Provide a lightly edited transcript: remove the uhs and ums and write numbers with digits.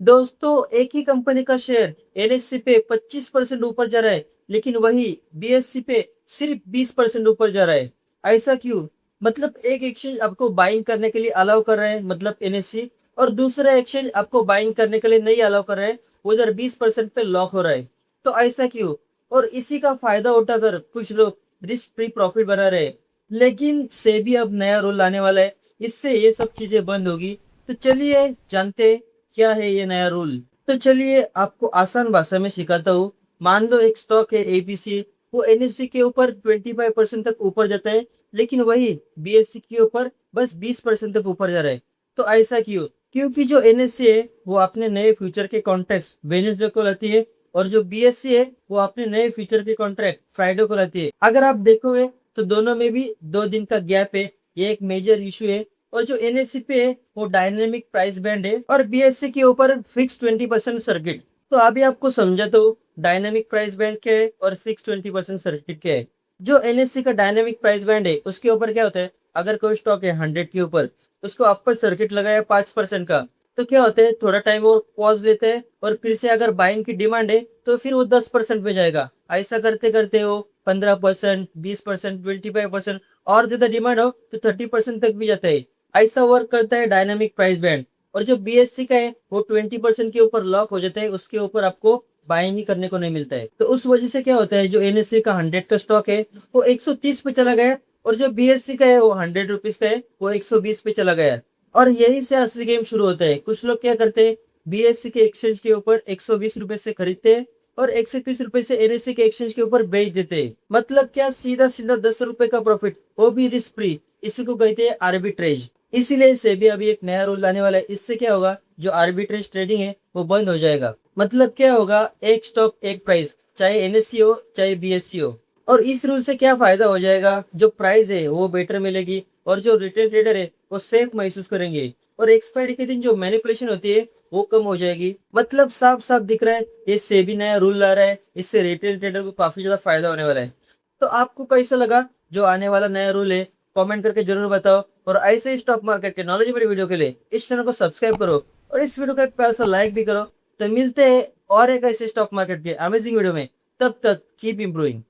दोस्तों एक ही कंपनी का शेयर एनएससी पे 25% ऊपर जा रहा है, लेकिन वही बीएससी पे सिर्फ 20% ऊपर जा रहा है। ऐसा क्यों? मतलब एक एक्सचेंज आपको बाइंग करने के लिए अलाउ कर रहा है, मतलब एनएससी, और दूसरा एक्सचेंज आपको बाइंग करने के लिए नहीं अलाउ कर रहा है, उधर 20% पे लॉक हो रहा है। तो ऐसा क्यों? और इसी का फायदा उठाकर कुछ लोग रिस्क फ्री प्रॉफिट बना रहे हैं। लेकिन सेबी अब नया रूल लाने वाला है, इससे ये सब चीजें बंद होगी। तो चलिए जानते हैं क्या है ये नया रूल। तो चलिए आपको आसान भाषा में सिखाता हूँ। मान लो एक स्टॉक है एबीसी, वो एनएससी के ऊपर 25% तक ऊपर जाता है, लेकिन वही बीएससी के ऊपर बस 20% तक ऊपर जा रहा है। तो ऐसा क्यों? क्योंकि जो एनएससी है वो अपने नए फ्यूचर के कॉन्ट्रैक्ट वेडनेसडे को लाती है, और जो बीएससी है वो अपने नए फ्यूचर के कॉन्ट्रैक्ट फ्राइडे को लाती है। अगर आप देखोगे तो दोनों में भी 2 दिन का गैप है। ये एक मेजर इशू है। और जो एनएससी पे है वो डायनेमिक प्राइस बैंड है, और बीएससी के ऊपर फिक्स 20% सर्किट। तो अभी आपको समझा तो डायनेमिक प्राइस बैंड क्या है और फिक्स 20% सर्किट क्या है। जो एनएससी का डायनेमिक प्राइस बैंड है उसके ऊपर क्या होता है, अगर कोई स्टॉक है 100 के ऊपर, उसको अपर सर्किट लगाया 5% का, तो क्या होता है, थोड़ा टाइम वो पॉज लेते हैं और फिर से अगर बाइंग की डिमांड है तो फिर वो 10% पे जाएगा। ऐसा करते करते वो 15%, 20%, 25%, और ज्यादा डिमांड हो तो 30% तक भी जाता है। ऐसा वर्क करता है डायनामिक प्राइस बैंड। और जो बीएससी का है वो 20% के ऊपर लॉक हो जाता है, उसके ऊपर आपको बाइंग ही करने को नहीं मिलता है। तो उस वजह से क्या होता है, जो एनएससी का 100 का स्टॉक है वो 130 पे चला गया, और जो बीएससी का है वो 100 रुपीज का है वो 120 पे चला गया। और यही से असली गेम शुरू होता है। कुछ लोग क्या करते हैं, बीएससी के एक्सचेंज के ऊपर 120 रुपए से खरीदते हैं और 130 रुपए से एनएससी के एक्सचेंज के ऊपर बेच देते हैं। मतलब क्या, सीधा सीधा 10 रुपए का प्रॉफिट, वो भी रिस्क फ्री। इसी को कहते हैं आर्बिट्रेज। इसीलिए सेबी अभी एक नया रूल लाने वाला है। इससे क्या होगा, जो आर्बिट्रेज ट्रेडिंग है वो बंद हो जाएगा। मतलब क्या होगा, एक स्टॉक एक प्राइस, चाहे एनएससी हो चाहे बीएससी हो। और इस रूल से क्या फायदा हो जाएगा, जो प्राइस है वो बेटर मिलेगी, और जो रिटेल ट्रेडर है वो सेफ महसूस करेंगे, और एक्सपायरी के दिन जो मैनिपुलेशन होती है वो कम हो जाएगी। मतलब साफ साफ दिख रहा है ये सेबी नया रूल ला रहा है, इससे रिटेल ट्रेडर को काफी ज्यादा फायदा होने वाला है। तो आपको कैसा लगा जो आने वाला नया रूल है, कमेंट करके जरूर बताओ। और ऐसे ही स्टॉक मार्केट के नॉलेजेबल वीडियो के लिए इस चैनल को सब्सक्राइब करो, और इस वीडियो को एक प्यारा सा लाइक भी करो। तो मिलते हैं और एक ऐसे स्टॉक मार्केट के अमेजिंग वीडियो में। तब तक कीप इंप्रूविंग।